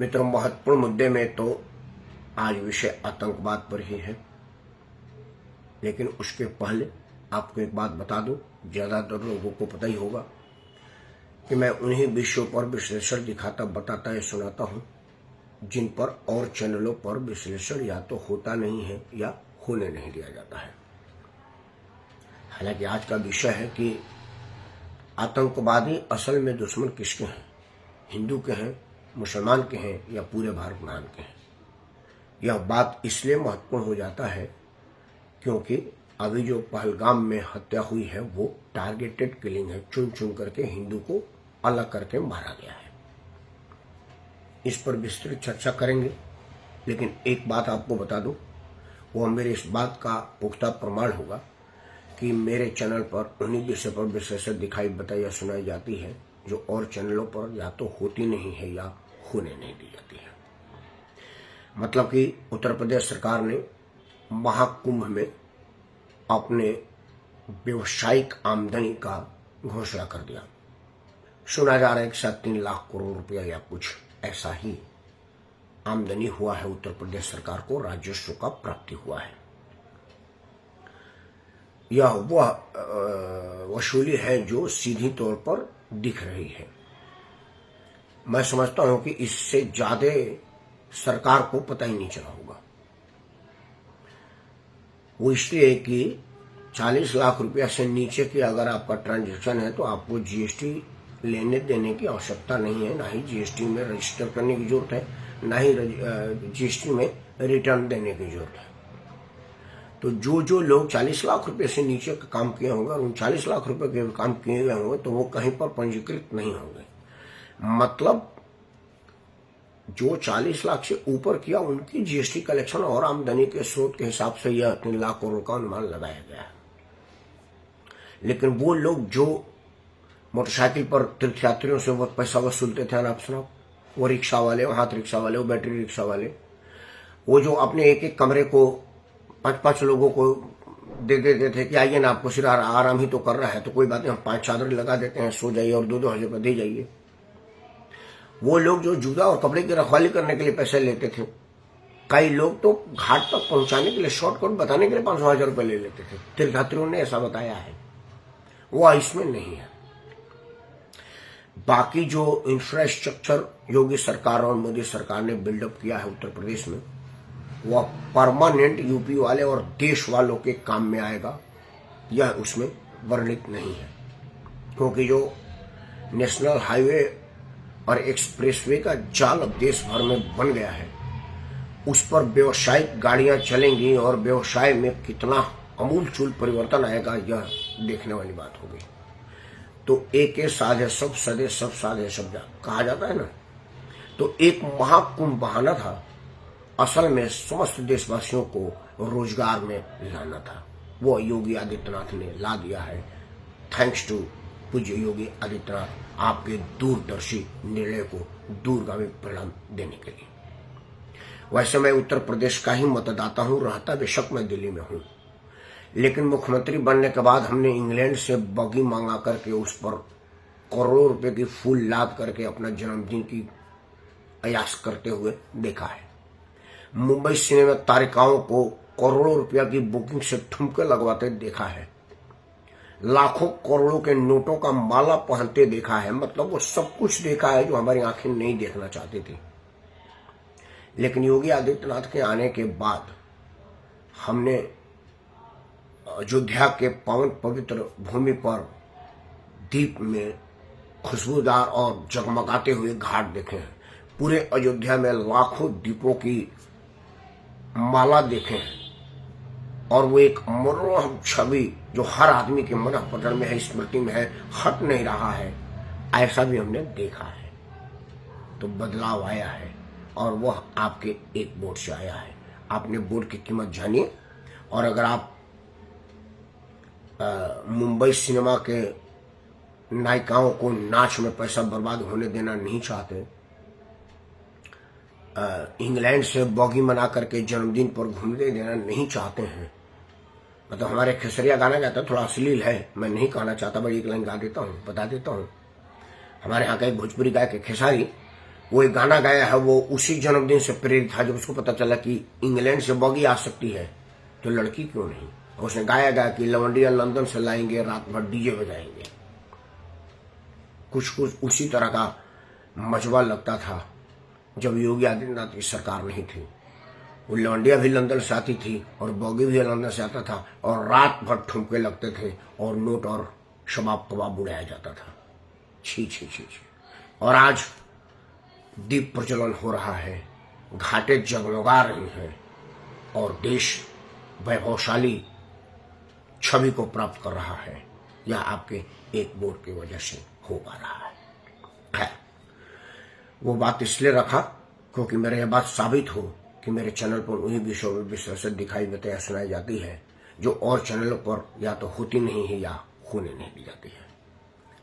मित्रों, महत्वपूर्ण मुद्दे में तो आज विषय आतंकवाद पर ही है, लेकिन उसके पहले आपको एक बात बता दूं, ज्यादातर लोगों को पता ही होगा कि मैं उन्हीं विषयों पर विश्लेषण दिखाता, बताता या सुनाता हूं जिन पर और चैनलों पर विश्लेषण या तो होता नहीं है या होने नहीं दिया जाता है। हालांकि आज का विषय है कि आतंकवादी असल में दुश्मन किसके हैं, हिंदू के हैं, मुसलमान के हैं या पूरे भारत महान के हैं। यह बात इसलिए महत्वपूर्ण हो जाता है क्योंकि अभी जो पहलगाम में हत्या हुई है वो टारगेटेड किलिंग है, चुन चुन करके हिंदू को अलग करके मारा गया है। इस पर विस्तृत चर्चा करेंगे, लेकिन एक बात आपको बता दूं, वो मेरे इस बात का पुख्ता प्रमाण होगा कि मेरे चैनल पर उन्हीं विषय पर विश्लेषण दिखाई बताई या सुनाई जाती है जो और चैनलों पर या तो होती नहीं है या होने नहीं दी जाती है। मतलब कि उत्तर प्रदेश सरकार ने महाकुंभ में अपने व्यवसायिक आमदनी का घोषणा कर दिया। सुना जा रहा है कि 3 लाख करोड़ रुपया या कुछ ऐसा ही आमदनी हुआ है, उत्तर प्रदेश सरकार को राजस्व का प्राप्ति हुआ है। यह वह वसूली है जो सीधी तौर पर दिख रही है। मैं समझता हूं कि इससे ज्यादा सरकार को पता ही नहीं चला होगा। वो इसलिए कि 40 लाख रुपया से नीचे की अगर आपका ट्रांजैक्शन है तो आपको जीएसटी लेने देने की आवश्यकता नहीं है, ना ही जीएसटी में रजिस्टर करने की जरूरत है, ना ही जीएसटी में रिटर्न देने की जरूरत है। तो जो लोग 40 लाख रुपए से नीचे का काम किए होंगे और उन 40 लाख रुपए के काम किए गए होंगे तो वो कहीं पर पंजीकृत नहीं होंगे। मतलब जो 40 लाख से ऊपर किया उनकी जीएसटी कलेक्शन और आमदनी के स्रोत के हिसाब से यह 3 लाख करोड़ का अनुमान लगाया गया है। लेकिन वो लोग जो मोटरसाइकिल पर तीर्थयात्रियों से वो पैसा वसूलते थे अनाप शनाप, वो रिक्शा वाले, हाथ रिक्शा वाले, वो बैटरी रिक्शा वाले, वो जो अपने एक एक कमरे को 5-5 लोगों को दे देते थे कि आइए ना, आपको सिर्फ आराम ही तो कर रहा है तो कोई बात नहीं, हम 5 चादर लगा देते हैं, सो जाइए और 2-2 हजार रुपये दे जाइए। वो लोग जो जूता और कपड़े की रखवाली करने के लिए पैसे लेते थे, कई लोग तो घाट तक पहुंचाने के लिए शॉर्टकट बताने के लिए 500 हजार रुपये ले लेते थे। तीर्थयात्रियों ने ऐसा बताया है, वो इसमें नहीं है। बाकी जो इंफ्रास्ट्रक्चर योगी सरकार और मोदी सरकार ने बिल्डअप किया है उत्तर प्रदेश में, वह परमानेंट यूपी वाले और देश वालों के काम में आएगा, यह उसमें वर्णित नहीं है। क्योंकि जो नेशनल हाईवे और एक्सप्रेसवे का जाल अब देश भर में बन गया है, उस पर व्यवसायिक गाड़ियां चलेंगी और व्यवसाय में कितना अमूलचूल परिवर्तन आएगा यह देखने वाली बात होगी। तो एक साधे सब सदे, सब साधे सब जा कहा जाता है ना। तो एक महाकुंभ बहाना था, असल में समस्त देशवासियों को रोजगार में लाना था। वो योगी आदित्यनाथ ने ला दिया है। थैंक्स टू पूज्य योगी आदित्यनाथ, आपके दूरदर्शी निर्णय को दूरगामी परिणाम देने के लिए। वैसे मैं उत्तर प्रदेश का ही मतदाता हूं, रहता बेशक मैं दिल्ली में हूं, लेकिन मुख्यमंत्री बनने के बाद हमने इंग्लैंड से बगी मंगा करके उस पर करोड़ों रुपए की फूल लाद करके अपना जन्मदिन की अयास करते हुए देखा है। मुंबई सिनेमा तारिकाओं को करोड़ों रुपया की बुकिंग से ठुमके लगवाते देखा है। लाखों करोड़ों के नोटों का माला पहनते देखा है। मतलब वो सब कुछ देखा है जो हमारी आंखें नहीं देखना चाहती थी। लेकिन योगी आदित्यनाथ के आने के बाद हमने अयोध्या के पावन पवित्र भूमि पर दीप में खुशबूदार और जगमगाते हुए घाट देखे हैं। पूरे अयोध्या में लाखों दीपों की माला देखे हैं और वो एक मनोरम छवि जो हर आदमी के मन पटल में है, स्मृति में है, हट नहीं रहा है, ऐसा भी हमने देखा है। तो बदलाव आया है और वह आपके एक वोट से आया है। आपने वोट की कीमत जानिए। और अगर आप मुंबई सिनेमा के नायिकाओं को नाच में पैसा बर्बाद होने देना नहीं चाहते, इंग्लैंड से बॉगी मना करके जन्मदिन पर घूमने देना नहीं चाहते हैं, मतलब हमारे खेसरिया गाना गाता है, थोड़ा अश्लील है, मैं नहीं कहना चाहता, बड़ी एक लाइन गा देता हूँ, बता देता हूँ। हमारे यहाँ का एक भोजपुरी गायक है खेसारी, वो एक गाना गाया है, वो उसी जन्मदिन से प्रेरित था जब उसको पता चला कि इंग्लैंड से बगी आ सकती है तो लड़की क्यों नहीं। उसने गाया कि लवंडिया लंदन से लाएंगे, रात भर डीजे बजाएंगे। कुछ कुछ उसी तरह का मजबा लगता था जब योगी आदित्यनाथ की सरकार नहीं थी। वो लवंडिया भी लंदन से आती थी और बॉगी भी लंदन से आता था और रात भर ठुमके लगते थे और नोट और शबाब कबाब उड़ाया जाता था। छी छी छी छी। और आज दीप प्रज्वलन हो रहा है, घाटे जगमगा रही हैं और देश वैभवशाली छवि को प्राप्त कर रहा है। यह आपके एक वोट की वजह से हो पा रहा है। खैर, वो बात इसलिए रखा क्योंकि मेरे यह बात साबित हो कि मेरे चैनल पर उन्हीं विषयों में विस्तार से दिखाई बताया सुनाई जाती है जो और चैनलों पर या तो होती नहीं है या होने नहीं दी जाती है।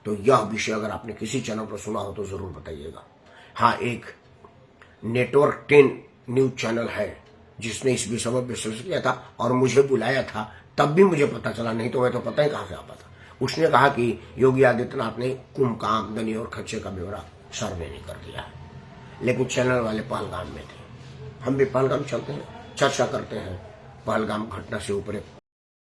तो यह विषय अगर आपने किसी चैनल पर सुना हो तो जरूर बताइएगा। हाँ, एक नेटवर्क 10 न्यूज चैनल है जिसने इस विषय में विश्लेषण किया था और मुझे बुलाया था, तब भी मुझे पता चला, नहीं तो मैं तो पता ही कहां से आता था। उसने कहा कि योगी आदित्यनाथ ने कुंभ का आमदनी और खर्चे का ब्यौरा सर्वे नहीं कर दिया है, लेकिन चैनल वाले पहलगाम में थे। हम भी पहलगाम चलते हैं, चर्चा करते हैं, पहलगाम घटना से ऊपर